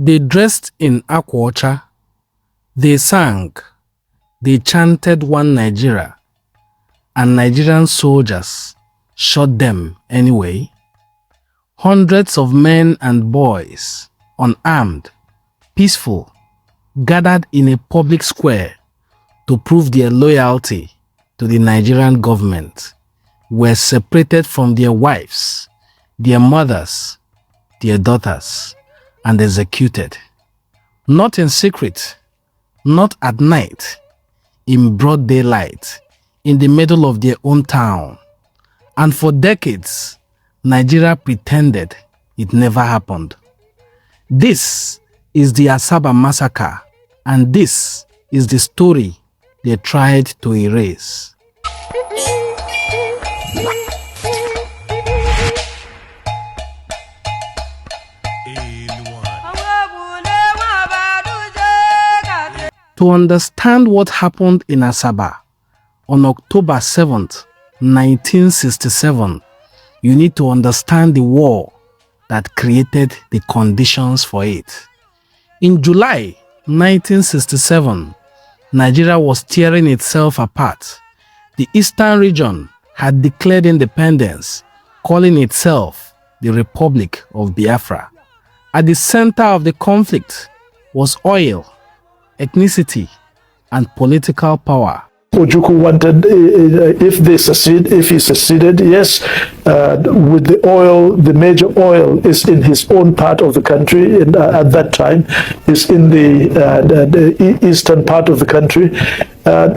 They dressed in aquacha, they sang, they chanted One Nigeria, and Nigerian soldiers shot them anyway. Hundreds of men and boys, unarmed, peaceful, gathered in a public square to prove their loyalty to the Nigerian government, were separated from their wives, their mothers, their daughters, and executed. Not in secret, not at night, in broad daylight, in the middle of their own town. And for decades, Nigeria pretended it never happened. This is the Asaba Massacre, and this is the story they tried to erase. To understand what happened in Asaba on October 7th, 1967, you need to understand the war that created the conditions for it. In July 1967, Nigeria was tearing itself apart. The eastern region had declared independence, calling itself the Republic of Biafra. At the center of the conflict was oil, ethnicity, and political power. Ojukwu wanted, if he succeeded, yes, with the oil, the major oil is in his own part of the country, and at that time is in the eastern part of the country.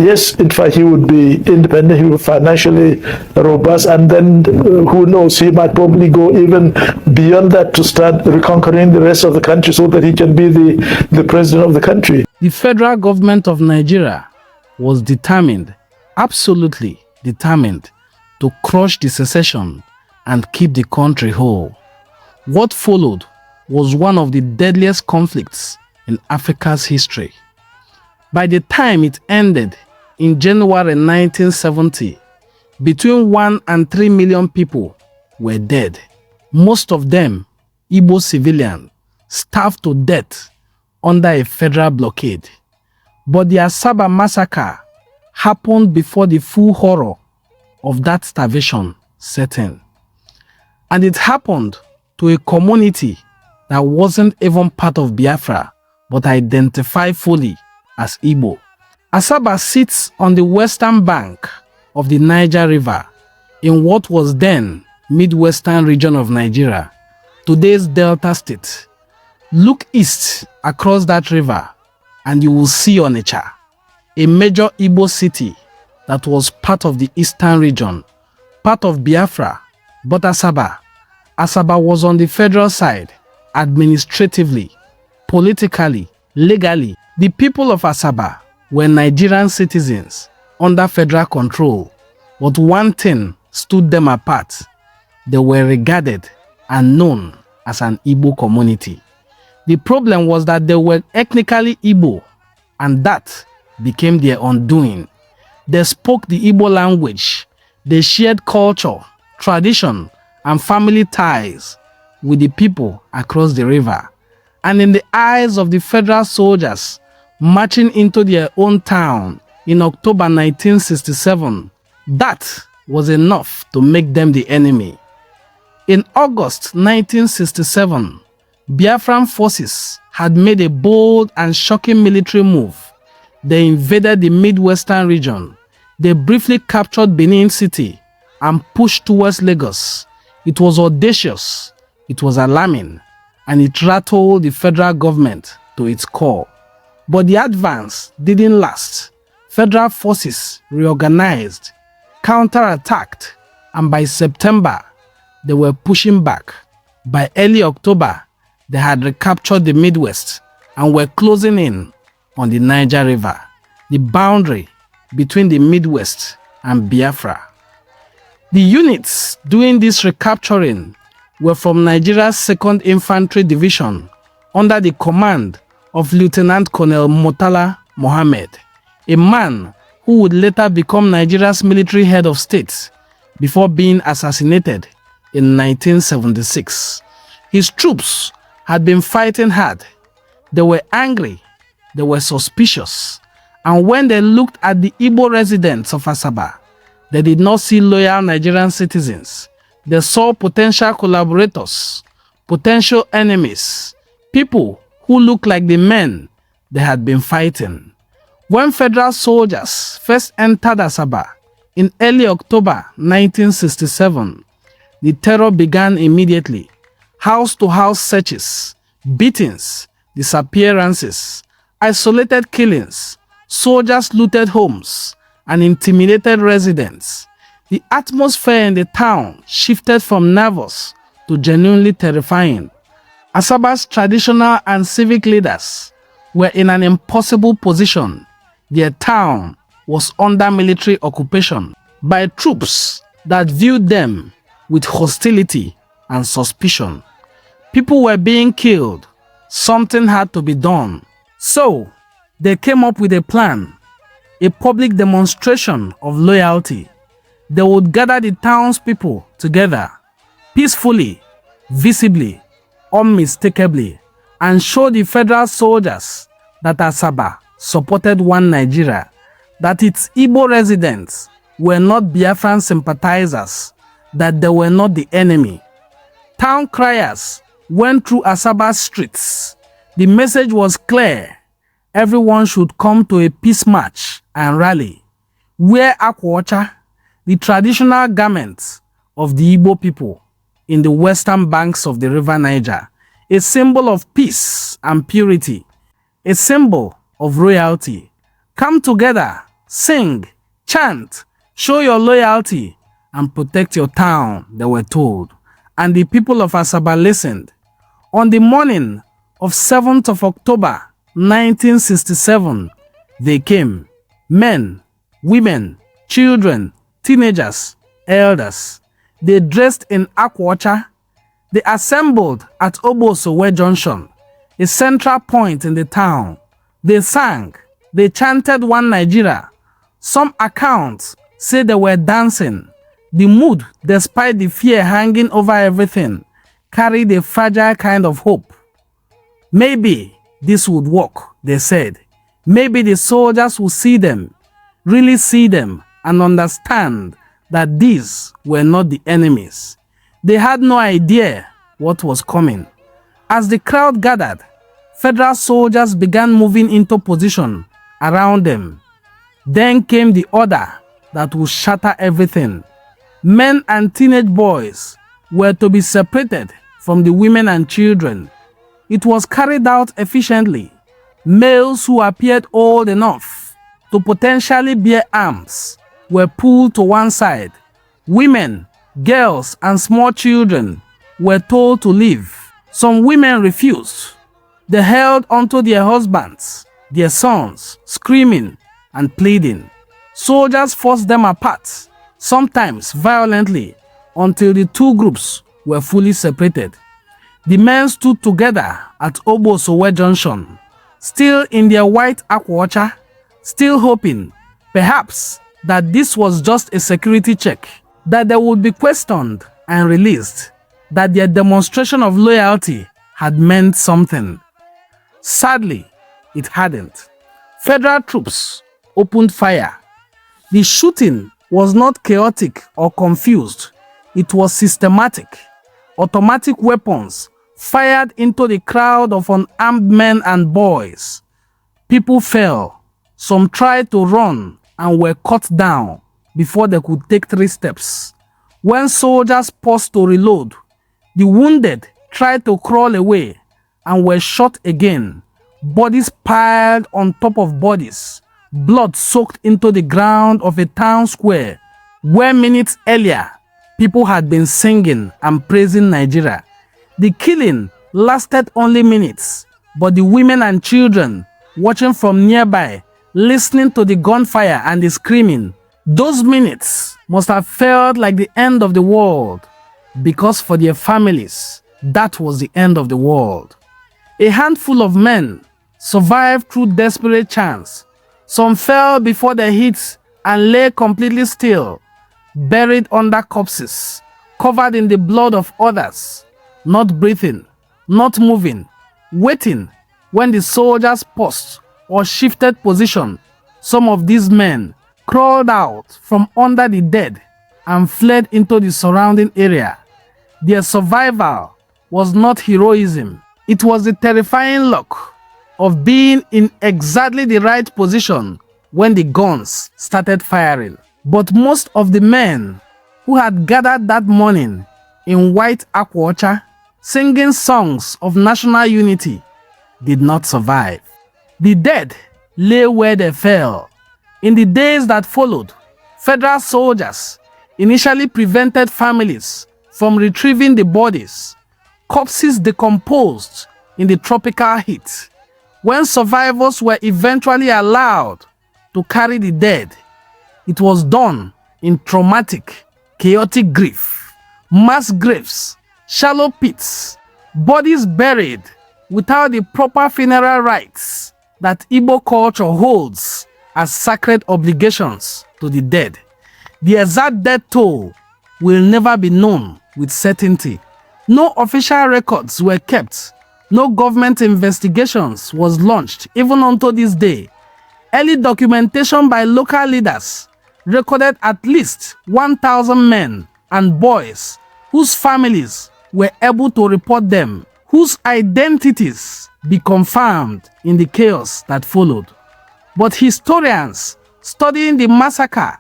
Yes, in fact, he would be independent, he would be financially robust, and then who knows, he might probably go even beyond that to start reconquering the rest of the country so that he can be the president of the country. The federal government of Nigeria was determined, absolutely determined, to crush the secession and keep the country whole. What followed was one of the deadliest conflicts in Africa's history. By the time it ended in January 1970, between 1 and 3 million people were dead, most of them Igbo civilians, starved to death under a federal blockade. But the Asaba Massacre happened before the full horror of that starvation set in. And it happened to a community that wasn't even part of Biafra, but identified fully as Igbo. Asaba sits on the western bank of the Niger River in what was then Midwestern region of Nigeria, today's Delta State. Look east across that river and you will see Onitsha, a major Igbo city that was part of the eastern region, part of Biafra, but Asaba was on the federal side, administratively, politically, legally. The people of Asaba were Nigerian citizens under federal control, but one thing stood them apart. They were regarded and known as an Igbo community. The problem was that they were ethnically Igbo, and that became their undoing. They spoke the Igbo language. They shared culture, tradition, and family ties with the people across the river. And in the eyes of the federal soldiers marching into their own town in October 1967, that was enough to make them the enemy. In August 1967, Biafran forces had made a bold and shocking military move. They invaded the Midwestern region. They briefly captured Benin City and pushed towards Lagos. It was audacious, it was alarming, and it rattled the federal government to its core. But the advance didn't last. Federal forces reorganized, counterattacked, and by September, they were pushing back. By early October, they had recaptured the Midwest and were closing in on the Niger River, the boundary between the Midwest and Biafra. The units doing this recapturing were from Nigeria's 2nd Infantry Division under the command of Lieutenant Colonel Murtala Mohammed, a man who would later become Nigeria's military head of state before being assassinated in 1976. His troops had been fighting hard They were angry, they were suspicious, and when they looked at the Igbo residents of Asaba, they did not see loyal Nigerian citizens. They saw potential collaborators, potential enemies, people who looked like the men they had been fighting. When federal soldiers first entered Asaba in early October 1967, the terror began immediately. House-to-house searches, beatings, disappearances, isolated killings, soldiers looted homes and intimidated residents. The atmosphere in the town shifted from nervous to genuinely terrifying. Asaba's traditional and civic leaders were in an impossible position. Their town was under military occupation by troops that viewed them with hostility and suspicion. People were being killed. Something had to be done. So, they came up with a plan, a public demonstration of loyalty. They would gather the townspeople together, peacefully, visibly, unmistakably, and show the federal soldiers that Asaba supported one Nigeria, that its Igbo residents were not Biafran sympathizers, that they were not the enemy. Town criers went through Asaba's streets. The message was clear. Everyone should come to a peace march and rally. Wear akwacha, the traditional garments of the Igbo people in the western banks of the river Niger, a symbol of peace and purity, a symbol of royalty. Come together, sing, chant, show your loyalty, and protect your town, they were told. And the people of Asaba listened. On the morning of 7th of October 1967, they came. Men, women, children, teenagers, elders. They dressed in akwacha. They assembled at Obosowe Junction, a central point in the town. They sang. They chanted One Nigeria. Some accounts say they were dancing. The mood, despite the fear hanging over everything, carried a fragile kind of hope. Maybe this would work, they said. Maybe the soldiers would see them, really see them, and understand that these were not the enemies. They had no idea what was coming. As the crowd gathered, federal soldiers began moving into position around them. Then came the order that would shatter everything. Men and teenage boys were to be separated from the women and children. It was carried out efficiently. Males who appeared old enough to potentially bear arms were pulled to one side. Women, girls, and small children were told to leave. Some women refused. They held onto their husbands, their sons, screaming and pleading. Soldiers forced them apart, sometimes violently, until the two groups were fully separated. The men stood together at Obosowe Junction, still in their white akwacha, still hoping, perhaps, that this was just a security check, that they would be questioned and released, that their demonstration of loyalty had meant something. Sadly, it hadn't. Federal troops opened fire. The shooting was not chaotic or confused. It was systematic. Automatic weapons fired into the crowd of unarmed men and boys. People fell. Some tried to run and were cut down before they could take 3 steps. When soldiers paused to reload, the wounded tried to crawl away and were shot again. Bodies piled on top of bodies. Blood soaked into the ground of a town square where minutes earlier people had been singing and praising Nigeria. The killing lasted only minutes, but the women and children watching from nearby, listening to the gunfire and the screaming, those minutes must have felt like the end of the world, because for their families, that was the end of the world. A handful of men survived through desperate chance. Some fell before the hits and lay completely still, buried under corpses, covered in the blood of others, not breathing, not moving, waiting, When the soldiers paused or shifted position, some of these men crawled out from under the dead and fled into the surrounding area. Their survival was not heroism. It was the terrifying luck of being in exactly the right position when the guns started firing. But most of the men who had gathered that morning in white aquacha, singing songs of national unity, did not survive. The dead lay where they fell. In the days that followed, federal soldiers initially prevented families from retrieving the bodies. Corpses decomposed in the tropical heat. When survivors were eventually allowed to carry the dead, it was done in traumatic, chaotic grief. Mass graves, shallow pits, bodies buried without the proper funeral rites that Igbo culture holds as sacred obligations to the dead. The exact death toll will never be known with certainty. No official records were kept. No government investigations was launched even until this day. Early documentation by local leaders recorded at least 1,000 men and boys whose families were able to report them, whose identities be confirmed in the chaos that followed. But historians studying the massacre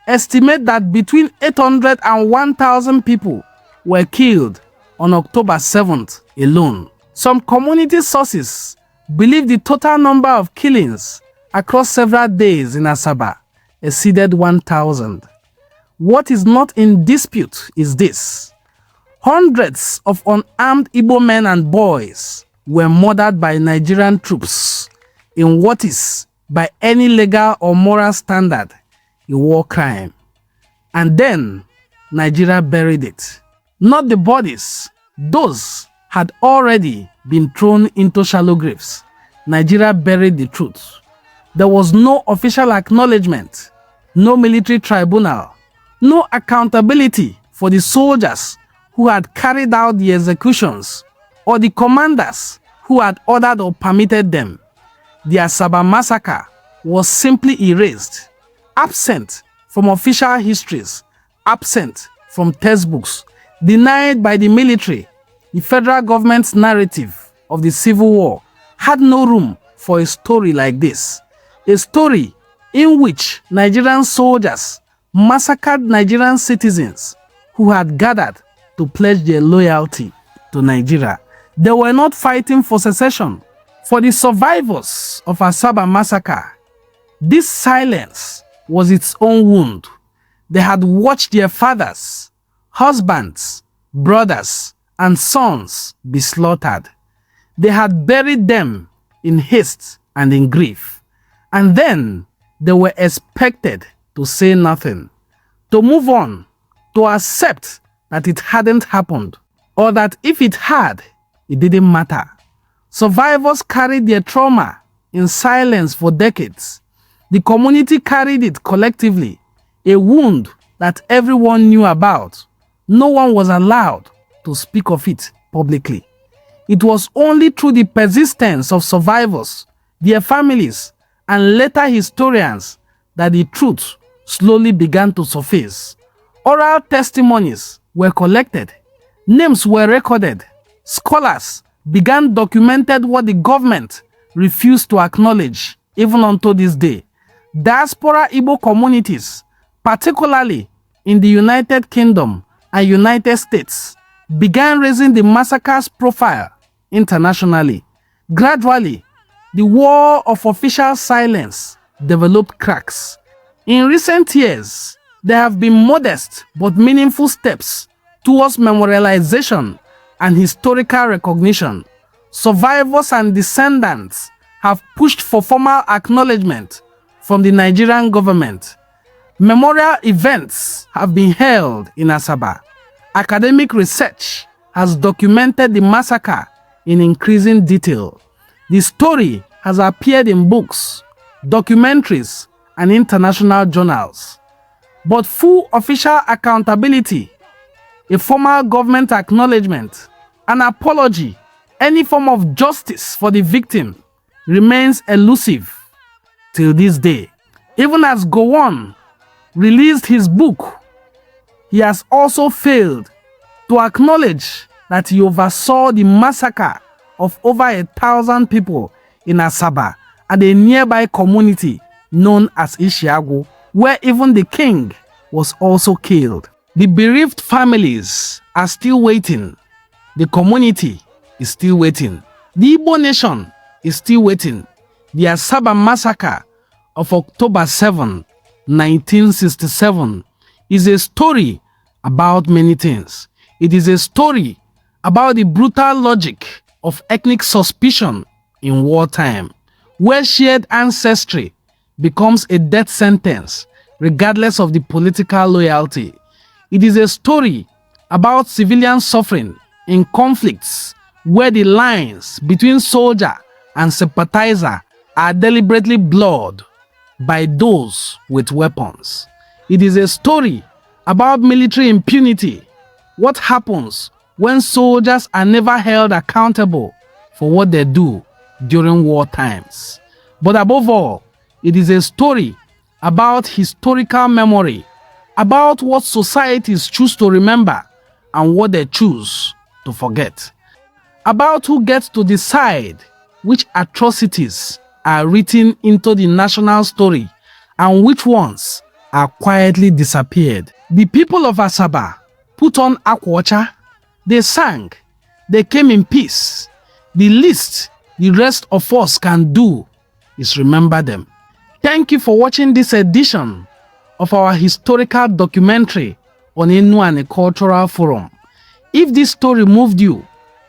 estimate that between 800 and 1,000 people were killed on October 7th alone. Some community sources believe the total number of killings across several days in Asaba exceeded 1,000. What is not in dispute is this: hundreds of unarmed Igbo men and boys were murdered by Nigerian troops in what is, by any legal or moral standard, a war crime. And then Nigeria buried it. Not the bodies. Those had already been thrown into shallow graves. Nigeria buried the truth. There was no official acknowledgement, no military tribunal, no accountability for the soldiers who had carried out the executions or the commanders who had ordered or permitted them. The Asaba Massacre was simply erased, absent from official histories, absent from textbooks, denied by the military. The federal government's narrative of the Civil War had no room for a story like this, a story in which Nigerian soldiers massacred Nigerian citizens who had gathered to pledge their loyalty to Nigeria. They were not fighting for secession. For the survivors of Asaba Massacre, this silence was its own wound. They had watched their fathers, husbands, brothers, and sons be slaughtered. They had buried them in haste and in grief. And then they were expected to say nothing, to move on, to accept that it hadn't happened, or that if it had, it didn't matter. Survivors carried their trauma in silence for decades. The community carried it collectively, a wound that everyone knew about. No one was allowed to speak of it publicly. It was only through the persistence of survivors, their families, and later historians that the truth slowly began to surface. Oral testimonies were collected, names were recorded, scholars began documenting what the government refused to acknowledge even until this day. Diaspora Igbo communities, particularly in the United Kingdom and United States, began raising the massacre's profile internationally. Gradually, the war of official silence developed cracks. In recent years, there have been modest but meaningful steps towards memorialization and historical recognition. Survivors and descendants have pushed for formal acknowledgement from the Nigerian government. Memorial events have been held in Asaba. Academic research has documented the massacre in increasing detail. The story has appeared in books, documentaries, and international journals. But full official accountability, a formal government acknowledgement, an apology, Any form of justice for the victim remains elusive till this day. Even as Gowon released his book, he has also failed to acknowledge that he oversaw the massacre of over 1,000 people in Asaba and a nearby community known as Ishiagu, where even the king was also killed. The bereaved families are still waiting. The community is still waiting. The Igbo nation is still waiting. The Asaba Massacre of October 7, 1967 is a story about many things. It is a story about the brutal logic of ethnic suspicion in wartime, where shared ancestry becomes a death sentence regardless of the political loyalty. It is a story about civilian suffering in conflicts where the lines between soldier and sympathizer are deliberately blurred by those with weapons. It is a story about military impunity. What happens when soldiers are never held accountable for what they do during war times. But above all, it is a story about historical memory, about what societies choose to remember and what they choose to forget, about who gets to decide which atrocities are written into the national story and which ones are quietly disappeared. The people of Asaba put on akwacha, they sang, they came in peace. The least the rest of us can do is remember them. Thank you for watching this edition of our historical documentary on Enuane Cultural Forum. If this story moved you,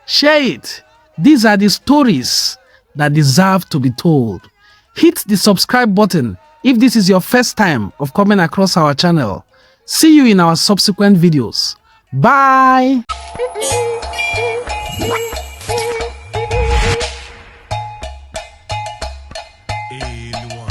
share it. These are the stories that deserve to be told. Hit the subscribe button if this is your first time of coming across our channel. See you in our subsequent videos. Bye! Anyone